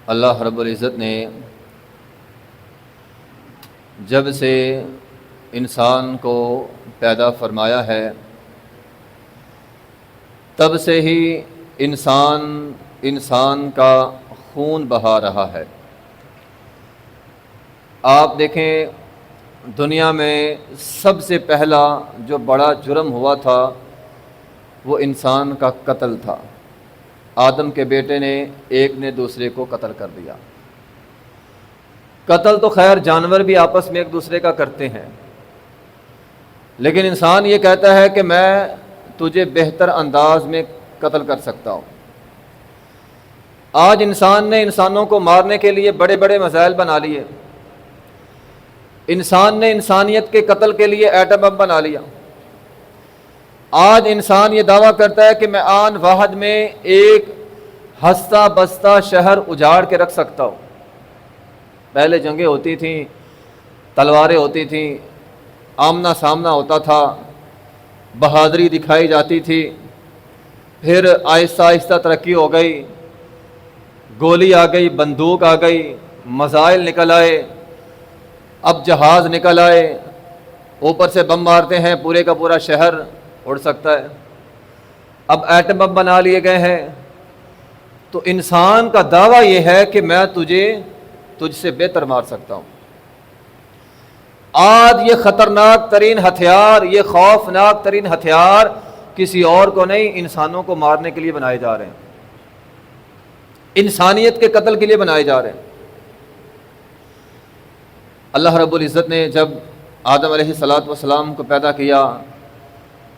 اللہ رب العزت نے جب سے انسان کو پیدا فرمایا ہے تب سے ہی انسان کا خون بہا رہا ہے۔ آپ دیکھیں دنیا میں سب سے پہلا جو بڑا جرم ہوا تھا وہ انسان کا قتل تھا۔ آدم کے بیٹے نے ایک نے دوسرے کو قتل کر دیا۔ قتل تو خیر جانور بھی آپس میں ایک دوسرے کا کرتے ہیں، لیکن انسان یہ کہتا ہے کہ میں تجھے بہتر انداز میں قتل کر سکتا ہوں۔ آج انسان نے انسانوں کو مارنے کے لیے بڑے بڑے میزائل بنا لیے، انسان نے انسانیت کے قتل کے لیے ایٹم بم بنا لیا۔ آج انسان یہ دعویٰ کرتا ہے کہ میں آن واحد میں ایک ہستہ بستہ شہر اجاڑ کے رکھ سکتا ہوں۔ پہلے جنگیں ہوتی تھیں، تلواریں ہوتی تھیں، آمنا سامنا ہوتا تھا، بہادری دکھائی جاتی تھی، پھر آہستہ آہستہ ترقی ہو گئی، گولی آ گئی، بندوق آ گئی، میزائل نکل آئے، اب جہاز نکل آئے، اوپر سے بم مارتے ہیں، پورے کا پورا شہر اڑ سکتا ہے۔ اب ایٹم بم بنا لیے گئے ہیں۔ تو انسان کا دعویٰ یہ ہے کہ میں تجھ سے بہتر مار سکتا ہوں۔ آج یہ خطرناک ترین ہتھیار، یہ خوفناک ترین ہتھیار کسی اور کو نہیں، انسانوں کو مارنے کے لیے بنائے جا رہے ہیں، انسانیت کے قتل کے لیے بنائے جا رہے ہیں۔ اللہ رب العزت نے جب آدم علیہ السلام کو پیدا کیا،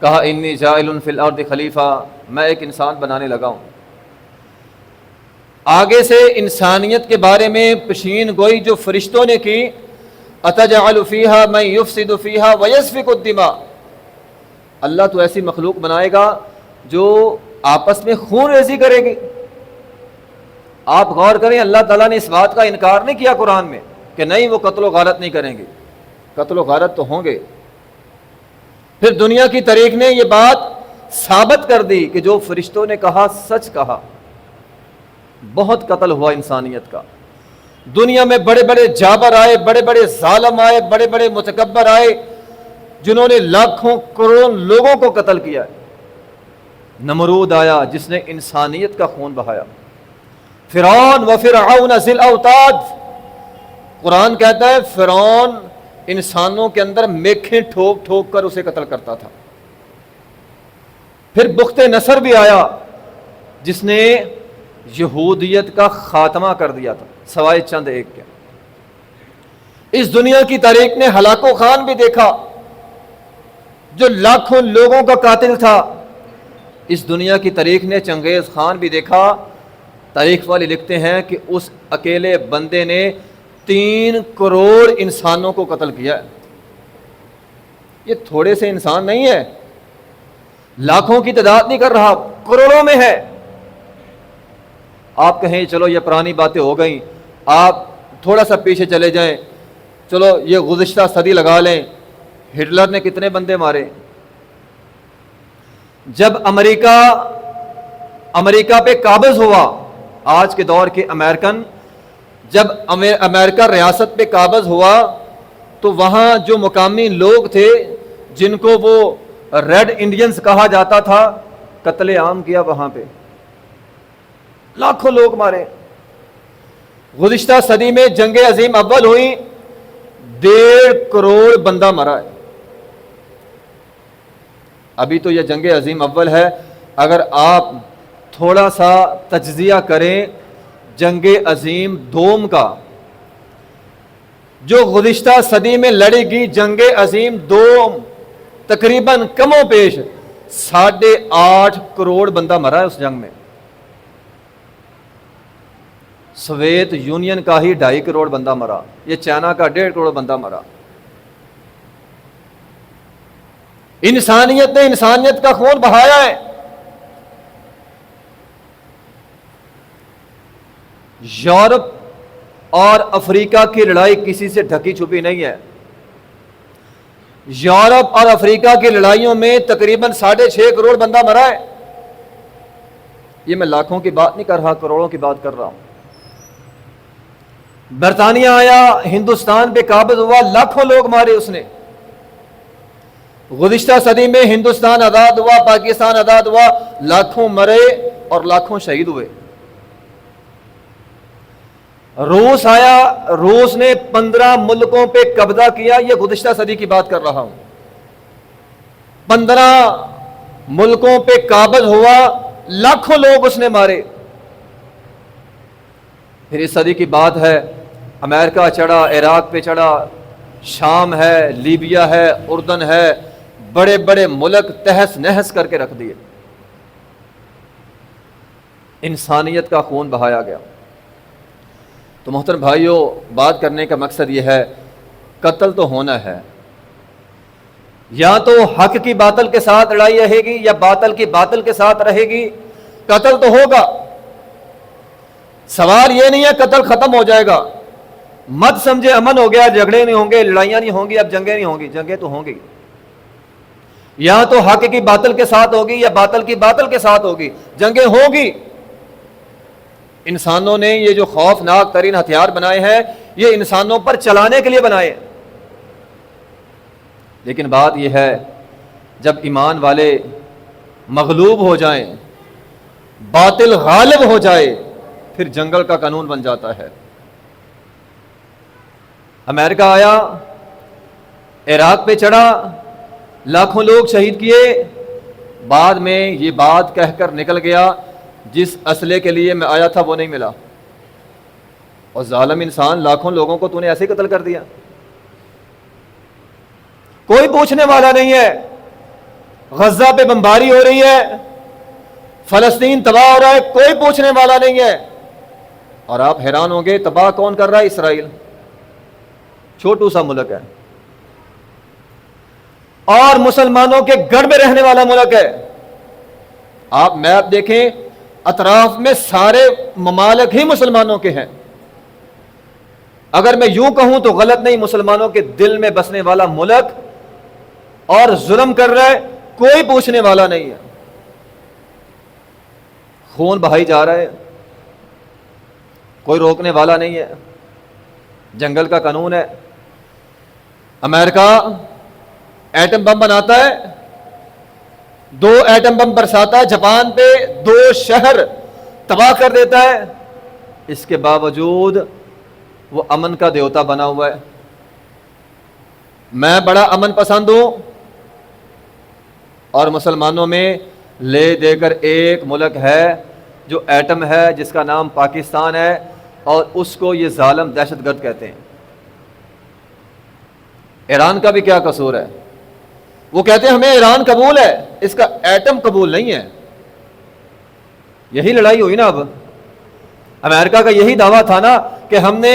کہا انی جاعل فی الارض خلیفہ، میں ایک انسان بنانے لگا ہوں۔ آگے سے انسانیت کے بارے میں پیشین گوئی جو فرشتوں نے کی، اتجعل فیہا من یفسد فیہا ویسفک الدماء، اللہ تو ایسی مخلوق بنائے گا جو آپس میں خون ریزی کرے گی۔ آپ غور کریں، اللہ تعالیٰ نے اس بات کا انکار نہیں کیا قرآن میں کہ نہیں وہ قتل و غارت نہیں کریں گے، قتل و غارت تو ہوں گے۔ پھر دنیا کی تاریخ نے یہ بات ثابت کر دی کہ جو فرشتوں نے کہا سچ کہا، بہت قتل ہوا انسانیت کا۔ دنیا میں بڑے بڑے جابر آئے، بڑے بڑے ظالم آئے، بڑے بڑے متکبر آئے، جنہوں نے لاکھوں کروڑوں لوگوں کو قتل کیا ہے۔ نمرود آیا جس نے انسانیت کا خون بہایا، فرعون و فرعون ذی الاوتاد، قرآن کہتا ہے فرعون انسانوں کے اندر میخیں ٹھوک ٹھوک کر اسے قتل کرتا تھا۔ پھر بخت نصر بھی آیا جس نے یہودیت کا خاتمہ کر دیا تھا، سوائے چند ایک کے۔ اس دنیا کی تاریخ نے ہلاکو خان بھی دیکھا جو لاکھوں لوگوں کا قاتل تھا۔ اس دنیا کی تاریخ نے چنگیز خان بھی دیکھا۔ تاریخ والے لکھتے ہیں کہ اس اکیلے بندے نے 3 کروڑ انسانوں کو قتل کیا ہے۔ یہ تھوڑے سے انسان نہیں ہے، لاکھوں کی تعداد نہیں کر رہا، کروڑوں میں ہے۔ آپ کہیں چلو یہ پرانی باتیں ہو گئیں، آپ تھوڑا سا پیچھے چلے جائیں، چلو یہ گزشتہ صدی لگا لیں، ہٹلر نے کتنے بندے مارے؟ جب امریکہ پہ قابض ہوا، آج کے دور کے امریکن، جب امریکہ ریاست پہ قابض ہوا تو وہاں جو مقامی لوگ تھے جن کو وہ ریڈ انڈینز کہا جاتا تھا، قتل عام کیا وہاں پہ، لاکھوں لوگ مارے۔ گزشتہ صدی میں جنگ عظیم اول ہوئی، 1.5 کروڑ بندہ مرا ہے۔ ابھی تو یہ جنگ عظیم اول ہے، اگر آپ تھوڑا سا تجزیہ کریں جنگ عظیم دوم کا، جو گزشتہ صدی میں لڑی گئی جنگ عظیم دوم، تقریباً کم و بیش 8.5 کروڑ بندہ مرا ہے اس جنگ میں۔ سوویت یونین کا ہی 2.5 کروڑ بندہ مرا، یہ چائنا کا 1.5 کروڑ بندہ مرا۔ انسانیت نے انسانیت کا خون بہایا ہے۔ یورپ اور افریقہ کی لڑائی کسی سے ڈھکی چھپی نہیں ہے۔ یورپ اور افریقہ کی لڑائیوں میں تقریباً 6.5 کروڑ بندہ مرا ہے۔ یہ میں لاکھوں کی بات نہیں کر رہا، کروڑوں کی بات کر رہا ہوں۔ برطانیہ آیا، ہندوستان پہ قابض ہوا، لاکھوں لوگ مارے اس نے۔ گزشتہ صدی میں ہندوستان آزاد ہوا، پاکستان آزاد ہوا، لاکھوں مرے اور لاکھوں شہید ہوئے۔ روس آیا، روس نے 15 ملکوں پہ قبضہ کیا، یہ گزشتہ صدی کی بات کر رہا ہوں۔ 15 ملکوں پہ قابض ہوا، لاکھوں لوگ اس نے مارے۔ پھر اس صدی کی بات ہے، امریکہ چڑھا، عراق پہ چڑھا، شام ہے، لیبیا ہے، اردن ہے، بڑے بڑے ملک تہس نہس کر کے رکھ دیے۔ انسانیت کا خون بہایا گیا۔ تو محترم بھائیوں، بات کرنے کا مقصد یہ ہے، قتل تو ہونا ہے، یا تو حق کی باطل کے ساتھ لڑائی رہے گی یا باطل کی باطل کے ساتھ رہے گی، قتل تو ہوگا۔ سوال یہ نہیں ہے قتل ختم ہو جائے گا، مت سمجھے امن ہو گیا، جھگڑے نہیں ہوں گے، لڑائیاں نہیں ہوں گی، اب جنگیں نہیں ہوں گی، جنگیں تو ہوں گی۔ یا تو حق کی باطل کے ساتھ ہوگی یا باطل کی باطل کے ساتھ ہوگی، جنگیں ہوں گی۔ انسانوں نے یہ جو خوفناک ترین ہتھیار بنائے ہیں، یہ انسانوں پر چلانے کے لیے بنائے۔ لیکن بات یہ ہے، جب ایمان والے مغلوب ہو جائیں، باطل غالب ہو جائے، پھر جنگل کا قانون بن جاتا ہے۔ امریکہ آیا، عراق پہ چڑھا، لاکھوں لوگ شہید کیے، بعد میں یہ بات کہہ کر نکل گیا جس اسلحے کے لیے میں آیا تھا وہ نہیں ملا، اور ظالم انسان لاکھوں لوگوں کو تو نے ایسے ہی قتل کر دیا۔ کوئی پوچھنے والا نہیں ہے۔ غزہ پہ بمباری ہو رہی ہے، فلسطین تباہ ہو رہا ہے، کوئی پوچھنے والا نہیں ہے۔ اور آپ حیران ہوں گے، تباہ کون کر رہا ہے؟ اسرائیل، چھوٹو سا ملک ہے اور مسلمانوں کے گڑ میں رہنے والا ملک ہے۔ آپ میپ دیکھیں، اطراف میں سارے ممالک ہی مسلمانوں کے ہیں۔ اگر میں یوں کہوں تو غلط نہیں، مسلمانوں کے دل میں بسنے والا ملک، اور ظلم کر رہا ہے، کوئی پوچھنے والا نہیں ہے۔ خون بہائی جا رہا ہے، کوئی روکنے والا نہیں ہے، جنگل کا قانون ہے۔ امریکہ ایٹم بم بناتا ہے، 2 ایٹم بم برساتا ہے جاپان پہ، 2 شہر تباہ کر دیتا ہے، اس کے باوجود وہ امن کا دیوتا بنا ہوا ہے۔ میں بڑا امن پسند ہوں، اور مسلمانوں میں لے دے کر ایک ملک ہے جو ایٹم ہے، جس کا نام پاکستان ہے، اور اس کو یہ ظالم دہشت گرد کہتے ہیں۔ ایران کا بھی کیا قصور ہے؟ وہ کہتے ہیں ہمیں ایران قبول ہے، اس کا ایٹم قبول نہیں ہے۔ یہی لڑائی ہوئی نا اب، امریکہ کا یہی دعویٰ تھا نا کہ ہم نے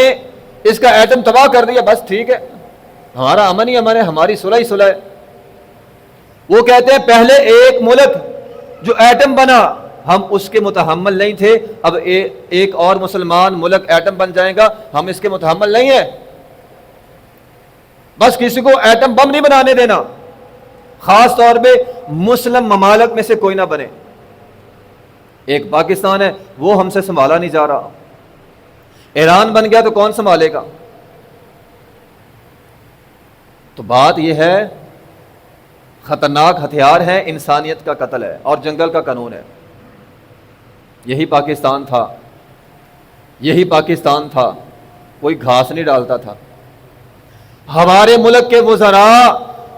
اس کا ایٹم تباہ کر دیا، بس ٹھیک ہے، ہمارا امن ہی امن ہے، ہماری صلح ہی صلح ہے۔ وہ کہتے ہیں پہلے ایک ملک جو ایٹم بنا، ہم اس کے متحمل نہیں تھے، اب ایک اور مسلمان ملک ایٹم بن جائے گا، ہم اس کے متحمل نہیں ہیں۔ بس کسی کو ایٹم بم نہیں بنانے دینا، خاص طور پہ مسلم ممالک میں سے کوئی نہ بنے۔ ایک پاکستان ہے، وہ ہم سے سنبھالا نہیں جا رہا، ایران بن گیا تو کون سنبھالے گا؟ تو بات یہ ہے، خطرناک ہتھیار ہے، انسانیت کا قتل ہے اور جنگل کا قانون ہے۔ یہی پاکستان تھا، یہی پاکستان تھا، کوئی گھاس نہیں ڈالتا تھا۔ ہمارے ملک کے وزراء،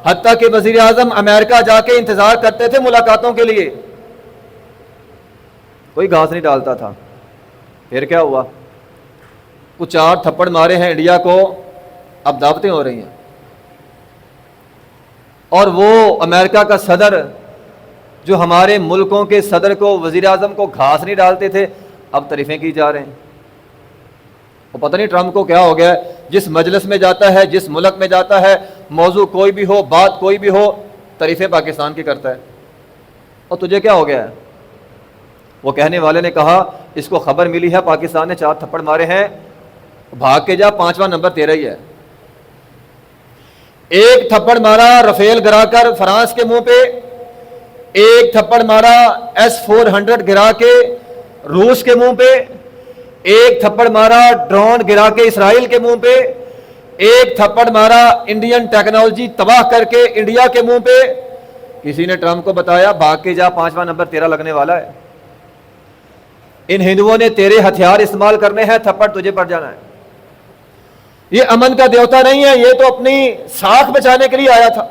حتیٰ کہ وزیر اعظم امریکہ جا کے انتظار کرتے تھے ملاقاتوں کے لیے، کوئی گھاس نہیں ڈالتا تھا۔ پھر کیا ہوا؟ کچھ 4 تھپڑ مارے ہیں انڈیا کو، اب دعوتیں ہو رہی ہیں، اور وہ امریکہ کا صدر جو ہمارے ملکوں کے صدر کو، وزیر اعظم کو گھاس نہیں ڈالتے تھے، اب تعریفیں کی جا رہے ہیں۔ وہ پتہ نہیں ٹرمپ کو کیا ہو گیا ہے، جس مجلس میں جاتا ہے، جس ملک میں جاتا ہے، موضوع کوئی بھی ہو، بات کوئی بھی ہو، تعریفیں پاکستان کی کرتا ہے۔ اور تجھے کیا ہو گیا ہے؟ وہ کہنے والے نے کہا اس کو خبر ملی ہے پاکستان نے 4 تھپڑ مارے ہیں، بھاگ کے جا، 5واں نمبر تیرا ہی ہے۔ ایک تھپڑ مارا رفیل گرا کر فرانس کے منہ پہ، ایک تھپڑ مارا S-400 گرا کے روس کے منہ پہ، ایک تھپڑ مارا ڈرون گرا کے اسرائیل کے منہ پہ، ایک تھپڑ مارا انڈین ٹیکنالوجی تباہ کر کے انڈیا کے منہ پہ. کسی نے ٹرمپ کو بتایا بھاگ کے جا، 5واں نمبر تیرا لگنے والا ہے. ان ہندوؤں نے تیرے ہتھیار استعمال کرنے ہیں، تھپڑ تجھے پڑ جانا ہے. یہ امن کا دیوتا نہیں ہے، یہ تو اپنی ساکھ بچانے کے لیے آیا تھا.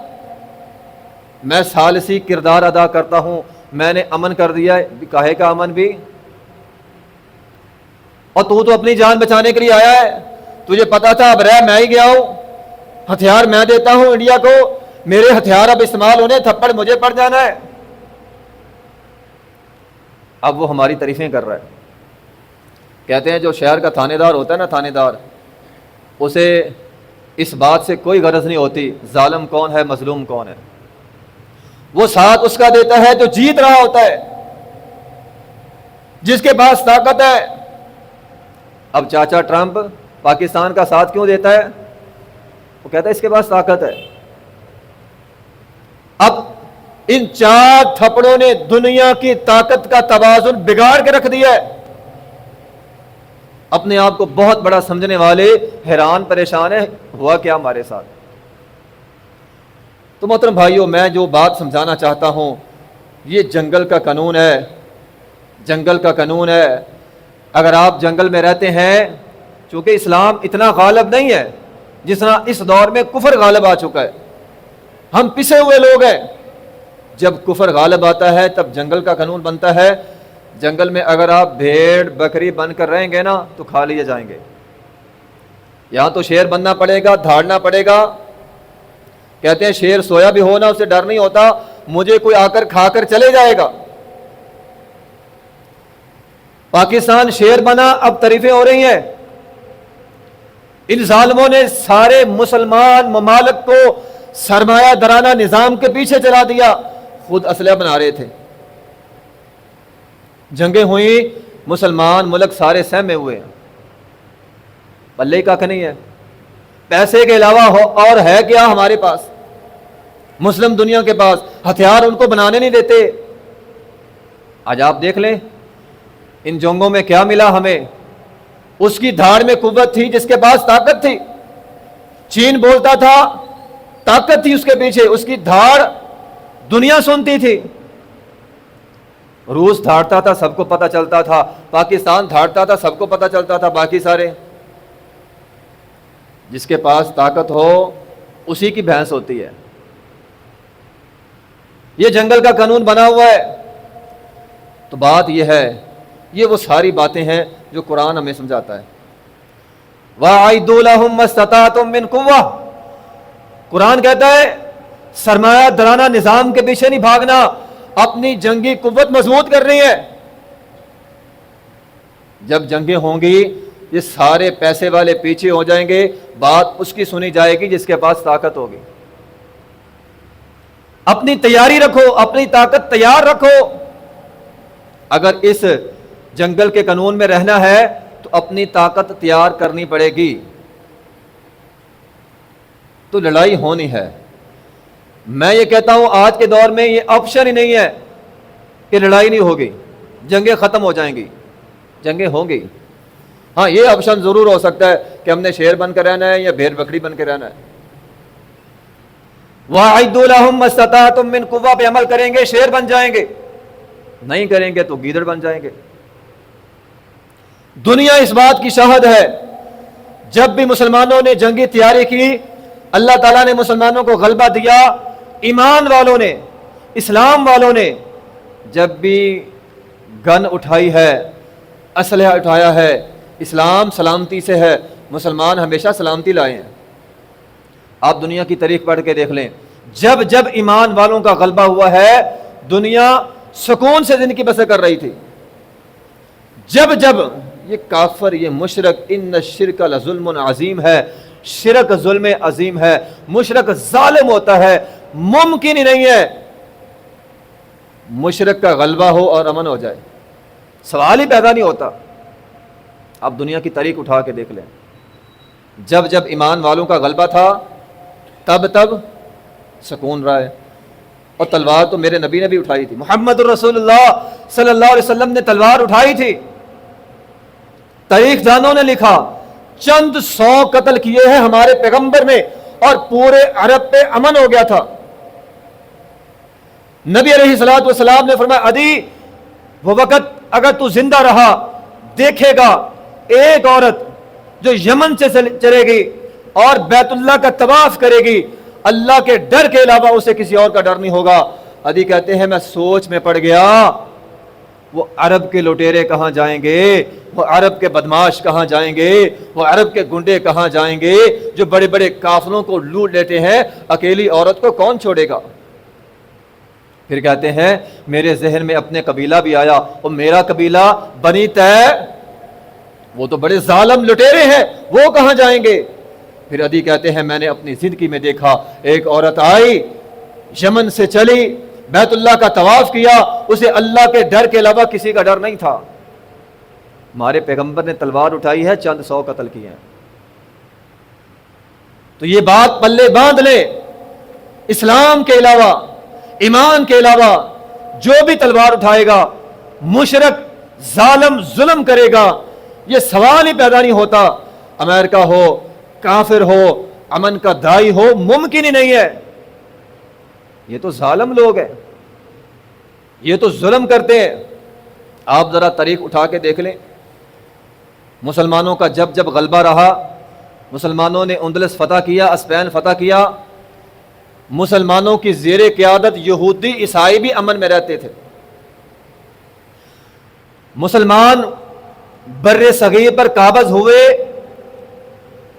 میں ثالثی کردار ادا کرتا ہوں، میں نے امن کر دیا ہے. کاہے کا امن بھی؟ اور تو اپنی جان بچانے کے لیے آیا ہے. تجھے پتا تھا اب رہ میں ہی گیا ہوں، ہتھیار میں دیتا ہوں انڈیا کو، میرے ہتھیار اب استعمال ہونے، تھپڑ مجھے پڑ جانا ہے. اب وہ ہماری تعریفیں کر رہا ہے. کہتے ہیں جو شہر کا تھانے دار ہوتا ہے نا، تھانے دار، اسے اس بات سے کوئی غرض نہیں ہوتی ظالم کون ہے مظلوم کون ہے، وہ ساتھ اس کا دیتا ہے جو جیت رہا ہوتا ہے، جس کے پاس طاقت ہے. اب چاچا ٹرمپ پاکستان کا ساتھ کیوں دیتا ہے؟ وہ کہتا ہے اس کے پاس طاقت ہے. اب ان 4 تھپڑوں نے دنیا کی طاقت کا توازن بگاڑ کے رکھ دیا ہے. اپنے آپ کو بہت بڑا سمجھنے والے حیران پریشان ہیں، ہوا کیا ہمارے ساتھ. تو محترم بھائیوں، میں جو بات سمجھانا چاہتا ہوں، یہ جنگل کا قانون ہے. جنگل کا قانون ہے. اگر آپ جنگل میں رہتے ہیں، چونکہ اسلام اتنا غالب نہیں ہے جس طرح اس دور میں کفر غالب آ چکا ہے، ہم پسے ہوئے لوگ ہیں. جب کفر غالب آتا ہے تب جنگل کا قانون بنتا ہے. جنگل میں اگر آپ بھیڑ بکری بن کر رہیں گے نا تو کھا لیے جائیں گے. یہاں تو شیر بننا پڑے گا، دھاڑنا پڑے گا. کہتے ہیں شیر سویا بھی ہو نا اسے ڈر نہیں ہوتا، مجھے کوئی آ کر کھا کر چلے جائے گا. پاکستان شیر بنا، اب تعریفیں ہو رہی ہیں. ان ظالموں نے سارے مسلمان ممالک کو سرمایہ درانہ نظام کے پیچھے چلا دیا. خود اسلحہ بنا رہے تھے، جنگیں ہوئیں، مسلمان ملک سارے سہمے ہوئے ہیں. پلے کا نہیں ہے. پیسے کے علاوہ اور ہے کیا ہمارے پاس؟ مسلم دنیا کے پاس ہتھیار ان کو بنانے نہیں دیتے. آج آپ دیکھ لیں ان جنگوں میں کیا ملا ہمیں. اس کی دھاڑ میں قوت تھی جس کے پاس طاقت تھی. چین بولتا تھا، طاقت تھی اس کے پیچھے، اس کی دھاڑ دنیا سنتی تھی. روس دھاڑتا تھا، سب کو پتہ چلتا تھا. پاکستان دھاڑتا تھا، سب کو پتہ چلتا تھا. باقی سارے، جس کے پاس طاقت ہو اسی کی بھینس ہوتی ہے. یہ جنگل کا قانون بنا ہوا ہے. تو بات یہ ہے، یہ وہ ساری باتیں ہیں جو قرآن ہمیں سمجھاتا ہے. وَأَعِدُّوا لَهُم مَّا اسْتَطَعْتُم مِّن قُوَّةٍ. قرآن کہتا ہے سرمایہ درانہ نظام کے پیچھے نہیں بھاگنا، اپنی جنگی قوت مضبوط کرنی ہے. جب جنگیں ہوں گی یہ سارے پیسے والے پیچھے ہو جائیں گے، بات اس کی سنی جائے گی جس کے پاس طاقت ہوگی. اپنی تیاری رکھو، اپنی طاقت تیار رکھو. اگر اس جنگل کے قانون میں رہنا ہے تو اپنی طاقت تیار کرنی پڑے گی. تو لڑائی ہونی ہے. میں یہ کہتا ہوں آج کے دور میں یہ آپشن ہی نہیں ہے کہ لڑائی نہیں ہوگی، جنگیں ختم ہو جائیں گی. جنگیں ہوں گی. ہاں یہ آپشن ضرور ہو سکتا ہے کہ ہم نے شیر بن کر رہنا ہے یا بھیڑ بکری بن کے رہنا ہے. وَأَعِدُّوا لَهُم مَّا اسْتَطَعْتُم مِّن قُوَّةٍ پہ عمل کریں گے شیر بن جائیں گے، نہیں کریں گے تو گیدڑ بن جائیں گے. دنیا اس بات کی شاہد ہے، جب بھی مسلمانوں نے جنگی تیاری کی اللہ تعالیٰ نے مسلمانوں کو غلبہ دیا. ایمان والوں نے، اسلام والوں نے جب بھی گن اٹھائی ہے، اسلحہ اٹھایا ہے، اسلام سلامتی سے ہے، مسلمان ہمیشہ سلامتی لائے ہیں. آپ دنیا کی تاریخ پڑھ کے دیکھ لیں، جب جب ایمان والوں کا غلبہ ہوا ہے دنیا سکون سے زندگی بسر کر رہی تھی. جب جب یہ کافر، یہ مشرک، ان الشرک لظلم عظیم ہے، شرک ظلم عظیم ہے، مشرک ظالم ہوتا ہے. ممکن ہی نہیں ہے مشرک کا غلبہ ہو اور امن ہو جائے، سوال ہی پیدا نہیں ہوتا. آپ دنیا کی تاریخ اٹھا کے دیکھ لیں، جب جب ایمان والوں کا غلبہ تھا تب تب سکون رہا ہے. اور تلوار تو میرے نبی نے بھی اٹھائی تھی، محمد الرسول اللہ صلی اللہ علیہ وسلم نے تلوار اٹھائی تھی. تاریخ دانوں نے لکھا چند 100 قتل کیے ہیں ہمارے پیغمبر نے اور پورے عرب پہ امن ہو گیا تھا۔ نبی علیہ الصلوۃ والسلام نے فرمایا عدی وہ وقت اگر تو زندہ رہا دیکھے گا ایک عورت جو یمن سے چلے گی اور بیت اللہ کا طواف کرے گی، اللہ کے ڈر کے علاوہ اسے کسی اور کا ڈر نہیں ہوگا۔ عدی کہتے ہیں میں سوچ میں پڑ گیا وہ عرب کے لٹیرے کہاں جائیں گے، وہ عرب کے بدماش کہاں جائیں گے، وہ عرب کے گنڈے کہاں جائیں گے جو بڑے بڑے قافلوں کو لوٹ لیتے ہیں، اکیلی عورت کو کون چھوڑے گا؟ پھر کہتے ہیں میرے ذہن میں اپنے قبیلہ بھی آیا، اور میرا قبیلہ بنی طے وہ تو بڑے ظالم لٹیرے ہیں، وہ کہاں جائیں گے؟ پھر عدی کہتے ہیں میں نے اپنی زندگی میں دیکھا ایک عورت آئی یمن سے چلی، بیت اللہ کا طواف کیا، اسے اللہ کے ڈر کے علاوہ کسی کا ڈر نہیں تھا۔ ہمارے پیغمبر نے تلوار اٹھائی ہے، چند 100 قتل کیے ہیں۔ تو یہ بات پلے باندھ لے، اسلام کے علاوہ ایمان کے علاوہ جو بھی تلوار اٹھائے گا مشرک ظالم ظلم کرے گا، یہ سوال ہی پیدا نہیں ہوتا۔ امریکہ ہو، کافر ہو، امن کا دائی ہو، ممکن ہی نہیں ہے۔ یہ تو ظالم لوگ ہیں، یہ تو ظلم کرتے ہیں۔ آپ ذرا تاریخ اٹھا کے دیکھ لیں، مسلمانوں کا جب جب غلبہ رہا، مسلمانوں نے اندلس فتح کیا، اسپین فتح کیا، مسلمانوں کی زیر قیادت یہودی عیسائی بھی امن میں رہتے تھے۔ مسلمان بر صغیر پر قابض ہوئے،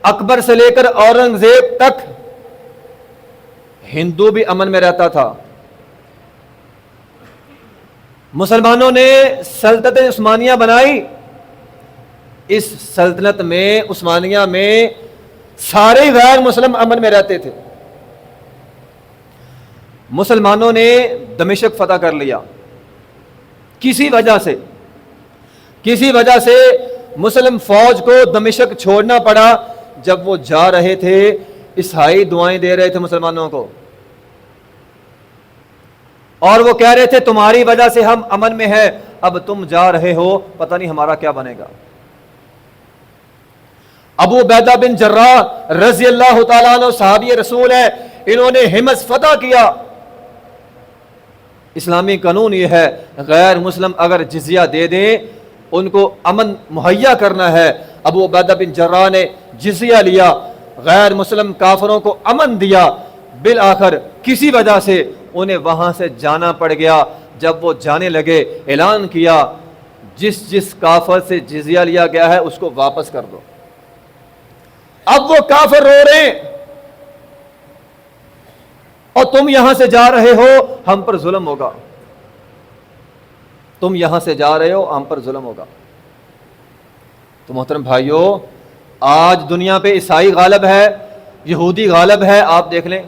اکبر سے لے کر اورنگزیب تک ہندو بھی امن میں رہتا تھا۔ مسلمانوں نے سلطنت عثمانیہ بنائی، اس سلطنت میں عثمانیہ میں سارے غیر مسلم امن میں رہتے تھے۔ مسلمانوں نے دمشق فتح کر لیا، کسی وجہ سے مسلم فوج کو دمشق چھوڑنا پڑا۔ جب وہ جا رہے تھے عیسائی دعائیں دے رہے تھے مسلمانوں کو، اور وہ کہہ رہے تھے تمہاری وجہ سے ہم امن میں ہیں، اب تم جا رہے ہو پتہ نہیں ہمارا کیا بنے گا۔ ابو عبیدہ بن جراح رضی اللہ تعالیٰ عنہ صحابی رسول ہے، انہوں نے حمص فتح کیا۔ اسلامی قانون یہ ہے غیر مسلم اگر جزیہ دے دیں ان کو امن مہیا کرنا ہے۔ ابو عبیدہ بن جراح نے جزیہ لیا، غیر مسلم کافروں کو امن دیا، بالآخر کسی وجہ سے انہیں وہاں سے جانا پڑ گیا۔ جب وہ جانے لگے اعلان کیا جس کافر سے جزیہ لیا گیا ہے اس کو واپس کر دو۔ اب وہ کافر رو رہے ہیں اور تم یہاں سے جا رہے ہو ہم پر ظلم ہوگا، تم یہاں سے جا رہے ہو ہم پر ظلم ہوگا۔ تو محترم بھائیو، آج دنیا پہ عیسائی غالب ہے، یہودی غالب ہے، آپ دیکھ لیں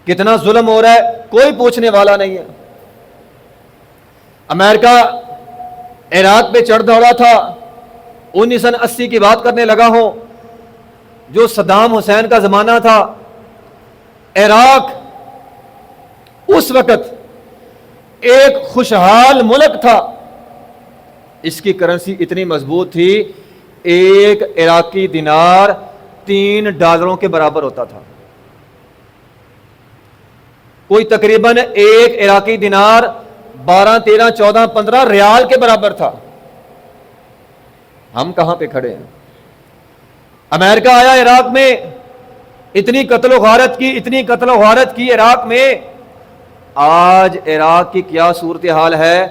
کتنا ظلم ہو رہا ہے، کوئی پوچھنے والا نہیں ہے۔ امریکہ عراق پہ چڑھ دوڑا تھا، 1980 کی بات کرنے لگا ہوں، جو صدام حسین کا زمانہ تھا۔ عراق اس وقت ایک خوشحال ملک تھا، اس کی کرنسی اتنی مضبوط تھی، ایک عراقی دینار $3 کے برابر ہوتا تھا۔ کوئی تقریباً ایک عراقی دینار 12, 13, 14, 15 ریال کے برابر تھا۔ ہم کہاں پہ کھڑے ہیں؟ امریکہ آیا عراق میں، اتنی قتل و غارت کی عراق میں۔ آج عراق کی کیا صورتحال ہے؟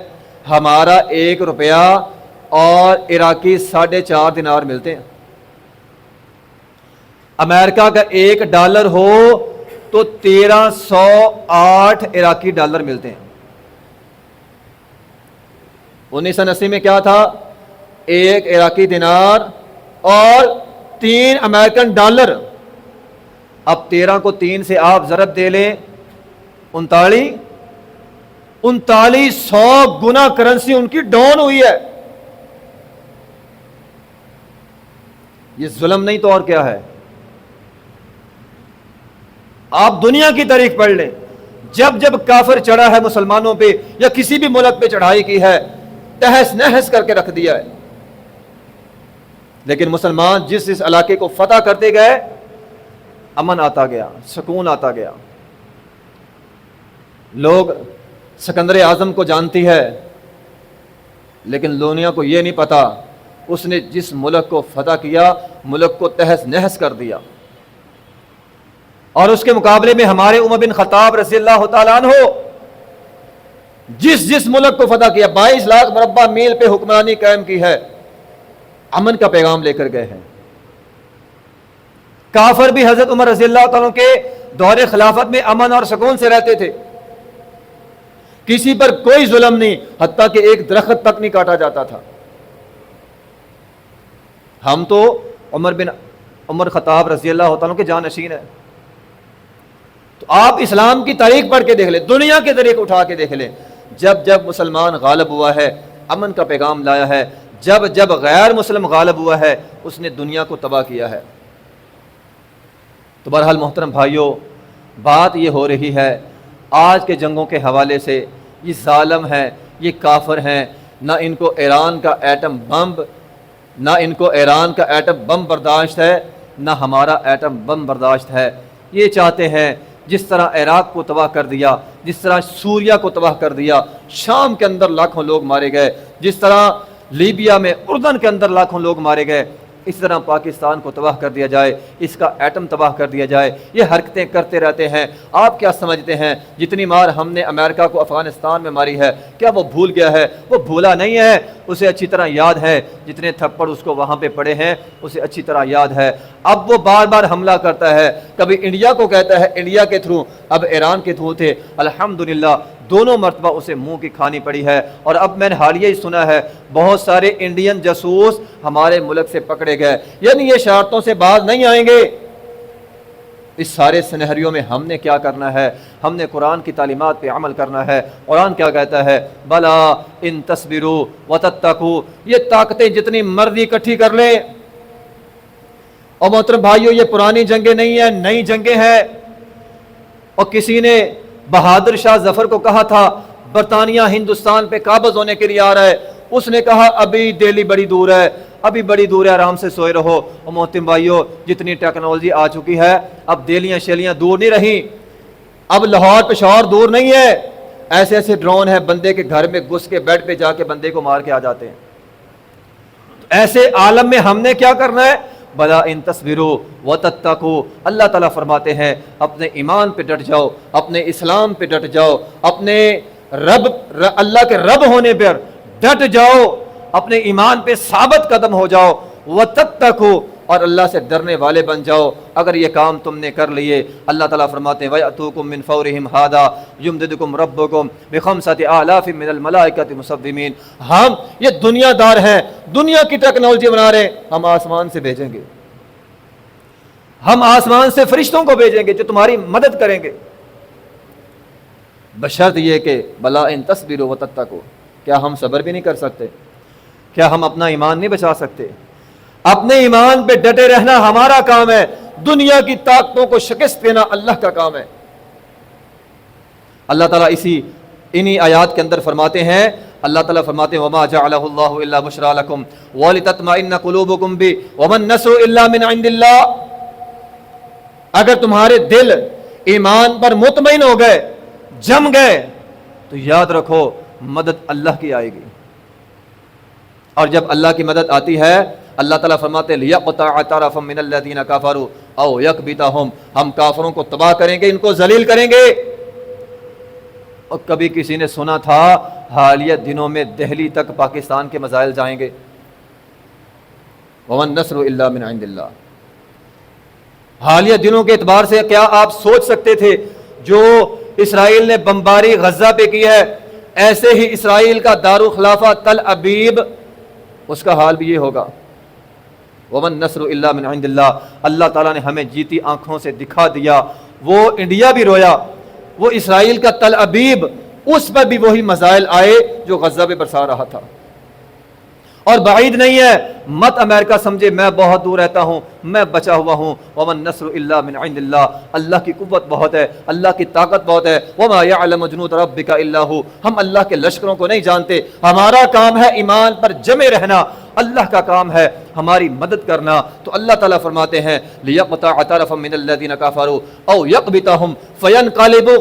ہمارا $1 اور عراقی 4.5 دینار ملتے ہیں۔ امریکہ کا $1 ہو تو 1308 عراقی ڈالر ملتے ہیں۔ 1980 میں کیا تھا؟ 1 عراقی دینار اور 3 امریکن ڈالر۔ اب 13 کو 3 سے آپ ضرب دے لیں، 3900 گنا کرنسی ان کی ڈاؤن ہوئی ہے۔ یہ ظلم نہیں تو اور کیا ہے؟ آپ دنیا کی تاریخ پڑھ لیں، جب جب کافر چڑھا ہے مسلمانوں پہ یا کسی بھی ملک پہ چڑھائی کی ہے، تہس نہس کر کے رکھ دیا ہے۔ لیکن مسلمان جس اس علاقے کو فتح کرتے گئے امن آتا گیا، سکون آتا گیا۔ لوگ سکندر اعظم کو جانتی ہے، لیکن دنیا کو یہ نہیں پتا اس نے جس ملک کو فتح کیا ملک کو تہس نہس کر دیا۔ اور اس کے مقابلے میں ہمارے عمر بن خطاب رضی اللہ تعالیٰ عنہ جس ملک کو فتح کیا، 22 لاکھ مربع میل پہ حکمرانی قائم کی ہے، امن کا پیغام لے کر گئے ہیں۔ کافر بھی حضرت عمر رضی اللہ تعالیٰ کے دور خلافت میں امن اور سکون سے رہتے تھے، کسی پر کوئی ظلم نہیں، حتیٰ کہ ایک درخت تک نہیں کاٹا جاتا تھا۔ ہم تو عمر خطاب رضی اللہ تعالیٰ کے جانشین ہیں۔ تو آپ اسلام کی تاریخ پڑھ کے دیکھ لیں، دنیا کے طریق اٹھا کے دیکھ لیں، جب جب مسلمان غالب ہوا ہے امن کا پیغام لایا ہے، جب جب غیر مسلم غالب ہوا ہے اس نے دنیا کو تباہ کیا ہے۔ تو بہرحال محترم بھائیوں، بات یہ ہو رہی ہے آج کے جنگوں کے حوالے سے، یہ ظالم ہیں، یہ کافر ہیں، نہ ان کو ایران کا ایٹم بم برداشت ہے، نہ ہمارا ایٹم بم برداشت ہے۔ یہ چاہتے ہیں جس طرح عراق کو تباہ کر دیا، جس طرح سوریہ کو تباہ کر دیا، شام کے اندر لاکھوں لوگ مارے گئے، جس طرح لیبیا میں، اردن کے اندر لاکھوں لوگ مارے گئے، اس طرح پاکستان کو تباہ کر دیا جائے، اس کا ایٹم تباہ کر دیا جائے۔ یہ حرکتیں کرتے رہتے ہیں۔ آپ کیا سمجھتے ہیں جتنی مار ہم نے امریکہ کو افغانستان میں ماری ہے کیا وہ بھول گیا ہے؟ وہ بھولا نہیں ہے، اسے اچھی طرح یاد ہے، جتنے تھپڑ اس کو وہاں پہ پڑے ہیں اسے اچھی طرح یاد ہے۔ اب وہ بار بار حملہ کرتا ہے، کبھی انڈیا کو کہتا ہے انڈیا کے تھرو، اب ایران کے تھرو تھے، الحمدللہ دونوں مرتبہ اسے منہ کی کھانی پڑی ہے۔ اور اب میں نے حالیہ ہی سنا ہے بہت سارے انڈین جاسوس ہمارے ملک سے پکڑے گئے، یعنی یہ شرارتوں سے باز نہیں آئیں گے۔ اس سارے سنہریوں میں ہم نے کیا کرنا ہے؟ ہم نے قرآن کی تعلیمات پہ عمل کرنا ہے۔ قرآن کیا کہتا ہے؟ بلا ان تصبروا وتتقوا، یہ طاقتیں جتنی مرضی اکٹھی کر لیں۔ اور محترم بھائیوں، یہ پرانی جنگیں نہیں ہیں، نئی جنگیں ہیں۔ اور کسی نے بہادر شاہ ظفر کو کہا تھا برطانیہ ہندوستان پہ قابض ہونے کے لیے آ رہا ہے، اس نے کہا ابھی دہلی بڑی دور ہے، ابھی بڑی دور ہے، آرام سے سوئے رہو۔ اور محترم بھائیوں، جتنی ٹیکنالوجی آ چکی ہے اب دہلیاں شیلیاں دور نہیں رہیں، اب لاہور پشاور دور نہیں ہے۔ ایسے ایسے ڈرون ہیں بندے کے گھر میں گھس کے بیڈ پہ جا کے بندے کو مار کے آ جاتے ہیں۔ ایسے عالم میں ہم نے کیا کرنا ہے؟ بلا ان تصبروا وتتقوا، اللہ تعالیٰ فرماتے ہیں اپنے ایمان پہ ڈٹ جاؤ، اپنے اسلام پہ ڈٹ جاؤ، اپنے اللہ کے رب ہونے پر ڈٹ جاؤ، اپنے ایمان پہ ثابت قدم ہو جاؤ، وتتقوا، اور اللہ سے ڈرنے والے بن جاؤ۔ اگر یہ کام تم نے کر لیے، اللہ تعالیٰ فرماتے ہیں وَيَأْتُوكُم مِّن فَوْرِهِمْ هَٰذَا يُمْدِدْكُمْ رَبُّكُمْ بِخَمْسَةِ آلَافٍ مِّنَ الْمَلَائِكَةِ مُصَوِّمِينَ، ہم یہ دنیا دار ہیں، دنیا کی ٹیکنالوجی بنا رہے ہیں، ہم آسمان سے بھیجیں گے، ہم آسمان سے فرشتوں کو بھیجیں گے جو تمہاری مدد کریں گے، بشرط یہ کہ بلا ان تصبروا وتتقوا۔ کیا ہم صبر بھی نہیں کر سکتے؟ کیا ہم اپنا ایمان نہیں بچا سکتے؟ اپنے ایمان پہ ڈٹے رہنا ہمارا کام ہے، دنیا کی طاقتوں کو شکست دینا اللہ کا کام ہے۔ اللہ تعالیٰ انہی آیات کے اندر فرماتے ہیں، اللہ تعالیٰ فرماتے ہیں وما جعلہ اللہ الا بشرا لکم ولتطمئن قلوبکم بہ وما النصر الا من عند اللہ۔ اگر تمہارے دل ایمان پر مطمئن ہو گئے، جم گئے، تو یاد رکھو مدد اللہ کی آئے گی۔ اور جب اللہ کی مدد آتی ہے، اللہ تعالیٰ فرماتے ہیں لِيَقْطَعَ طَرَفًا مِّنَ الَّذِينَ كَفَرُوا أَوْ يَكْبِتَهُمْ، ہم کافروں کو تباہ کریں گے، ان کو ذلیل کریں گے۔ اور کبھی کسی نے سنا تھا حالیہ دنوں میں دہلی تک پاکستان کے میزائل جائیں گے؟ وَمَا النَّصْرُ إِلَّا مِنْ عِنْدِ اللَّهِ۔ حالیہ دنوں کے اعتبار سے کیا آپ سوچ سکتے تھے جو اسرائیل نے بمباری غزہ پہ کی ہے، ایسے ہی اسرائیل کا دارالخلافہ تل ابیب، اس کا حال بھی یہ ہوگا۔ وَمَا النَّصْرُ إِلَّا مِنْ عِنْدِ اللَّهِ، اللہ تعالیٰ نے ہمیں جیتی آنکھوں سے دکھا دیا۔ وہ انڈیا بھی رویا، وہ اسرائیل کا تل ابیب، اس پر بھی وہی میزائل آئے جو غزہ پہ برسا رہا تھا۔ اور بعید نہیں ہے، مت امریکہ سمجھے میں بہت دور رہتا ہوں، میں بچا ہوا ہوں۔ ومن نصر الا من عند اللہ، اللہ کی قوت بہت ہے، اللہ کی طاقت بہت ہے۔ وما يعلم جنود ربک الا هو، ہم اللہ کے لشکروں کو نہیں جانتے، ہمارا کام ہے ایمان پر جمے رہنا، اللہ کا کام ہے ہماری مدد کرنا۔ تو اللہ تعالیٰ فرماتے ہیں لِيَقْطَعَ طَرَفًا مِّنَ الَّذِينَ كَفَرُوا أَوْ يَقْبِتَهُمْ فَيَنْقَلِبُوا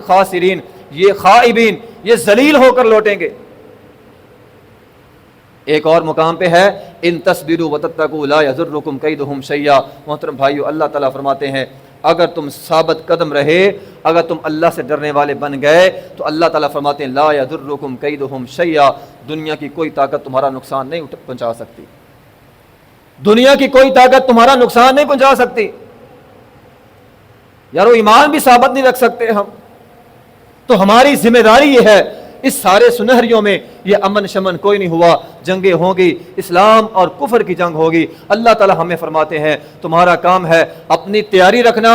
خَاسِرِينَ، یہ خائبین، یہ ذلیل ہو کر لوٹیں گے۔ ایک اور مقام پہ ہے ان تصبروا وتتقوا لا يضركم كيدهم شيئا۔ محترم بھائیو، اللہ تعالیٰ فرماتے ہیں اگر تم ثابت قدم رہے، اگر تم اللہ سے ڈرنے والے بن گئے تو اللہ تعالیٰ فرماتے ہیں لا يضركم كيدهم شيئا، دنیا کی کوئی طاقت تمہارا نقصان نہیں پہنچا سکتی، دنیا کی کوئی طاقت تمہارا نقصان نہیں پہنچا سکتی۔ یارو ایمان بھی ثابت نہیں رکھ سکتے ہم، تو ہماری ذمہ داری یہ ہے اس سارے سنہریوں میں یہ امن شمن کوئی نہیں ہوا، جنگیں ہوں گی، اسلام اور کفر کی جنگ ہوگی۔ اللہ تعالیٰ ہمیں فرماتے ہیں تمہارا کام ہے اپنی تیاری رکھنا،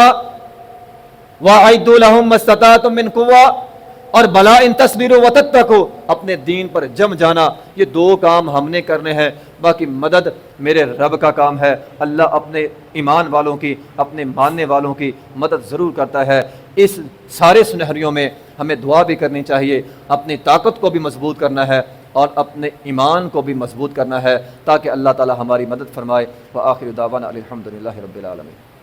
وَأَعِدُّوا لَهُم مَّا اسْتَطَعْتُم مِّن قُوَّةٍ، اور بلا ان تصبروا وتتقوا، اپنے دین پر جم جانا۔ یہ دو کام ہم نے کرنے ہیں، باقی مدد میرے رب کا کام ہے۔ اللہ اپنے ایمان والوں کی، اپنے ماننے والوں کی مدد ضرور کرتا ہے۔ اس سارے سنہریوں میں ہمیں دعا بھی کرنی چاہیے، اپنی طاقت کو بھی مضبوط کرنا ہے اور اپنے ایمان کو بھی مضبوط کرنا ہے تاکہ اللہ تعالی ہماری مدد فرمائے۔ وآخر دعوانا الحمدللہ رب العالمین۔